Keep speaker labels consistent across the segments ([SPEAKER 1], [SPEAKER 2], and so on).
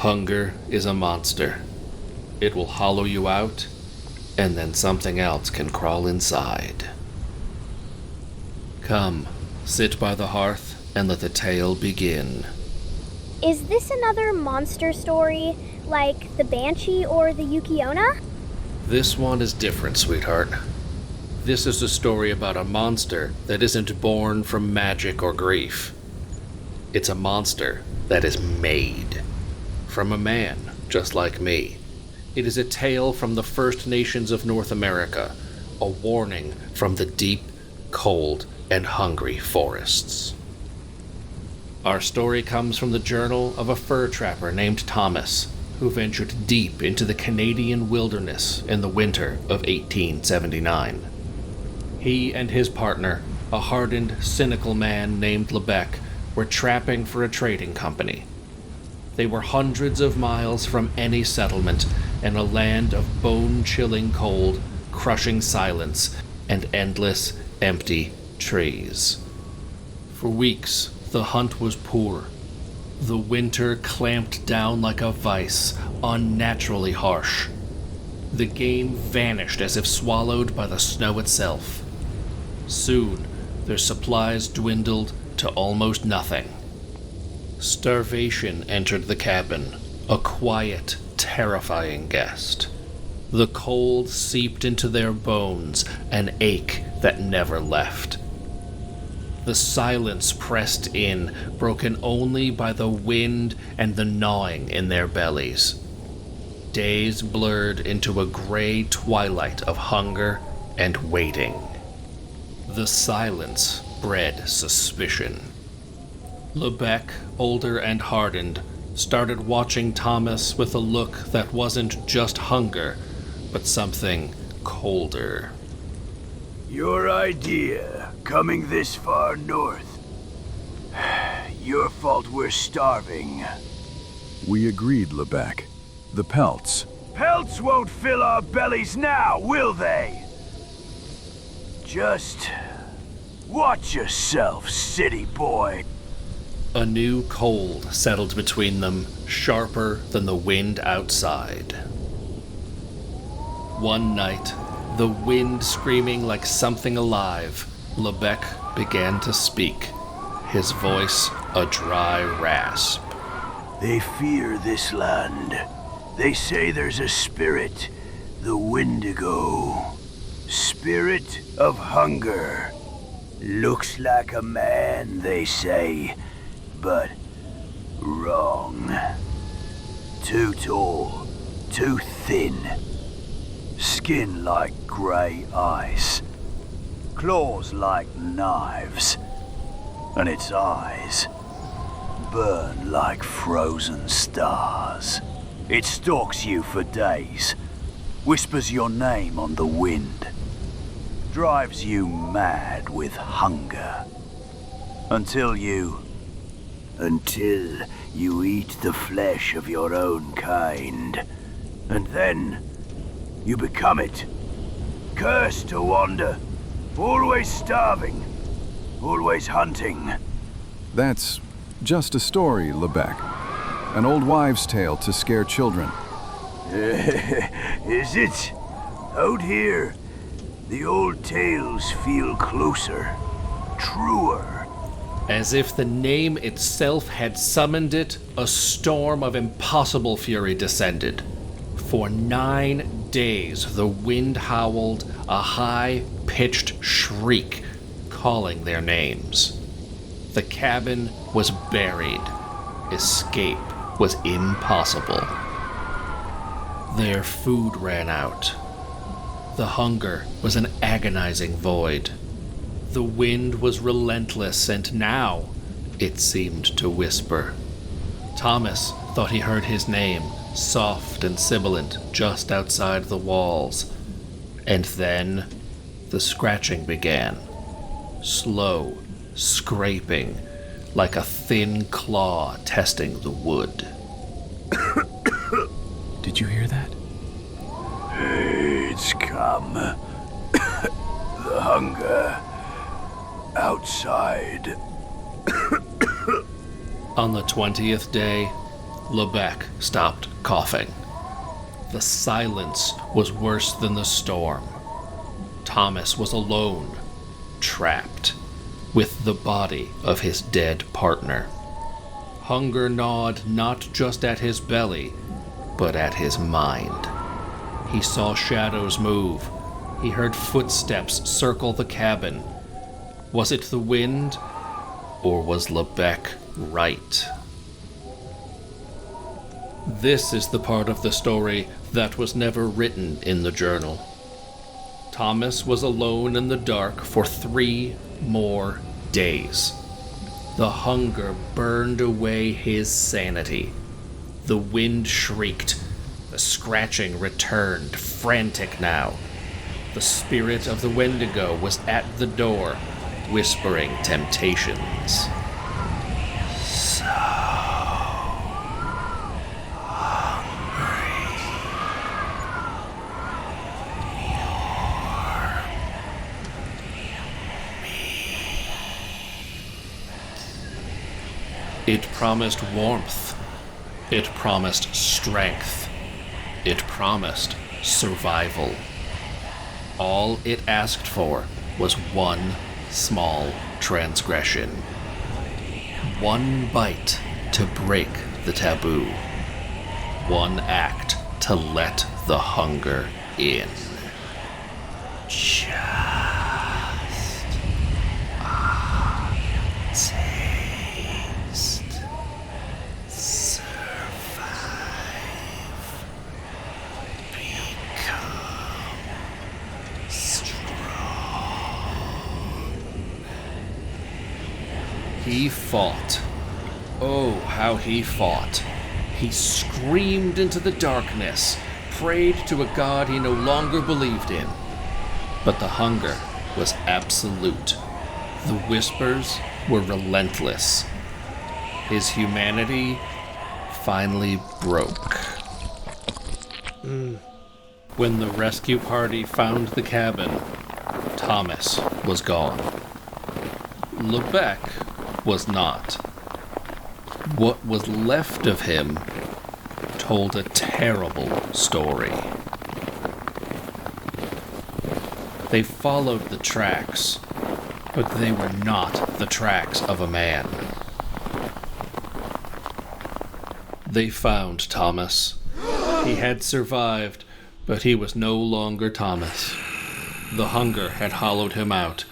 [SPEAKER 1] Hunger is a monster. It will hollow you out, and then something else can crawl inside. Come, sit by the hearth and let the tale begin.
[SPEAKER 2] Is this another monster story, like the Banshee or the Yukiona?
[SPEAKER 1] This one is different, sweetheart. This is a story about a monster that isn't born from magic or grief. It's a monster that is made from a man just like me. It is a tale from the First Nations of North America, a warning from the deep, cold, and hungry forests. Our story comes from the journal of a fur trapper named Thomas, who ventured deep into the Canadian wilderness in the winter of 1879. He and his partner, a hardened, cynical man named Lebec, were trapping for a trading company. They were hundreds of miles from any settlement in a land of bone-chilling cold, crushing silence, and endless, empty trees. For weeks, the hunt was poor. The winter clamped down like a vice, unnaturally harsh. The game vanished as if swallowed by the snow itself. Soon, their supplies dwindled to almost nothing. Starvation entered the cabin, a quiet, terrifying guest. The cold seeped into their bones, an ache that never left. The silence pressed in, broken only by the wind and the gnawing in their bellies. Days blurred into a gray twilight of hunger and waiting. The silence bred suspicion. Lebec, older and hardened, started watching Thomas with a look that wasn't just hunger, but something colder.
[SPEAKER 3] Your idea, coming this far north. Your fault we're starving.
[SPEAKER 4] We agreed, Lebec. The pelts.
[SPEAKER 3] Pelts won't fill our bellies now, will they? Just watch yourself, city boy.
[SPEAKER 1] A new cold settled between them, sharper than the wind outside. One night, the wind screaming like something alive, Lebec began to speak, his voice a dry rasp.
[SPEAKER 3] They fear this land. They say there's a spirit, the Wendigo. Spirit of hunger. Looks like a man, they say, but wrong. Too tall, too thin. Skin like grey ice. Claws like knives. And its eyes burn like frozen stars. It stalks you for days. Whispers your name on the wind. Drives you mad with hunger. Until you eat the flesh of your own kind. And then you become it. Cursed to wander. Always starving. Always hunting.
[SPEAKER 4] That's just a story, Lebec. An old wives' tale to scare children.
[SPEAKER 3] Is it? Out here, the old tales feel closer, truer.
[SPEAKER 1] As if the name itself had summoned it, a storm of impossible fury descended. For 9 days, the wind howled, a high-pitched shriek, calling their names. The cabin was buried. Escape was impossible. Their food ran out. The hunger was an agonizing void. The wind was relentless, and now it seemed to whisper. Thomas thought he heard his name, soft and sibilant, just outside the walls. And then the scratching began. Slow, scraping, like a thin claw testing the wood.
[SPEAKER 4] Did you hear that?
[SPEAKER 3] It's come. The hunger. Outside.
[SPEAKER 1] On the 20th day, Lebec stopped coughing. The silence was worse than the storm. Thomas was alone, trapped, with the body of his dead partner. Hunger gnawed not just at his belly, but at his mind. He saw shadows move. He heard footsteps circle the cabin. Was it the wind, or was Lebec right? This is the part of the story that was never written in the journal. Thomas was alone in the dark for 3 more days. The hunger burned away his sanity. The wind shrieked. The scratching returned, frantic now. The spirit of the Wendigo was at the door, whispering temptations. So it promised warmth. It promised strength. It promised survival. All it asked for was one small transgression. One bite to break the taboo. One act to let the hunger in. Just a taste. Survive. Become strong. He fought. Oh, how he fought. He screamed into the darkness, prayed to a god he no longer believed in. But the hunger was absolute. The whispers were relentless. His humanity finally broke. When the rescue party found the cabin, Thomas was gone. Lebec was not. What was left of him told a terrible story. They followed the tracks, but they were not the tracks of a man. They found Thomas. He had survived, but he was no longer Thomas. The hunger had hollowed him out,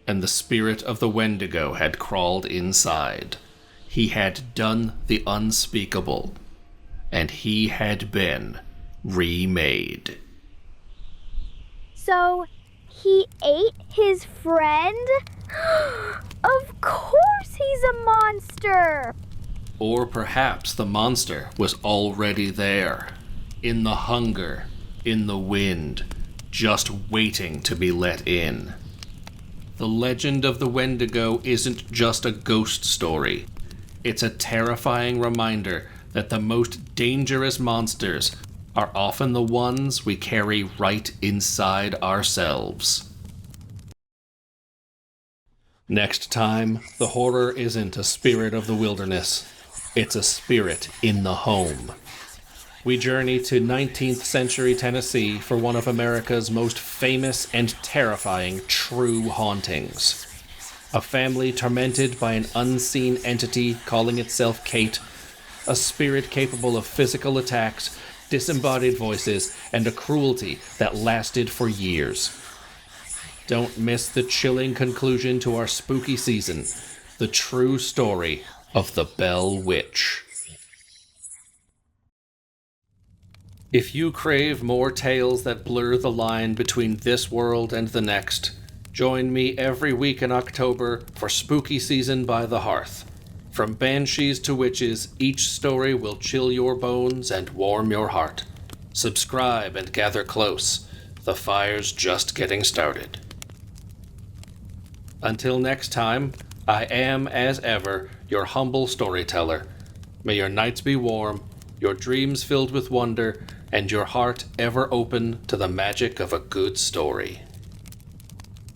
[SPEAKER 1] and the spirit of the Wendigo had crawled inside. He had done the unspeakable, and he had been remade.
[SPEAKER 2] So, he ate his friend? Of course he's a monster!
[SPEAKER 1] Or perhaps the monster was already there, in the hunger, in the wind, just waiting to be let in. The legend of the Wendigo isn't just a ghost story. It's a terrifying reminder that the most dangerous monsters are often the ones we carry right inside ourselves. Next time, the horror isn't a spirit of the wilderness. It's a spirit in the home. We journey to 19th century Tennessee for one of America's most famous and terrifying true hauntings. A family tormented by an unseen entity calling itself Kate, a spirit capable of physical attacks, disembodied voices, and a cruelty that lasted for years. Don't miss the chilling conclusion to our spooky season, the true story of the Bell Witch. If you crave more tales that blur the line between this world and the next, join me every week in October for Spooky Season by the Hearth. From banshees to witches, each story will chill your bones and warm your heart. Subscribe and gather close. The fire's just getting started. Until next time, I am, as ever, your humble storyteller. May your nights be warm, your dreams filled with wonder, and your heart ever open to the magic of a good story.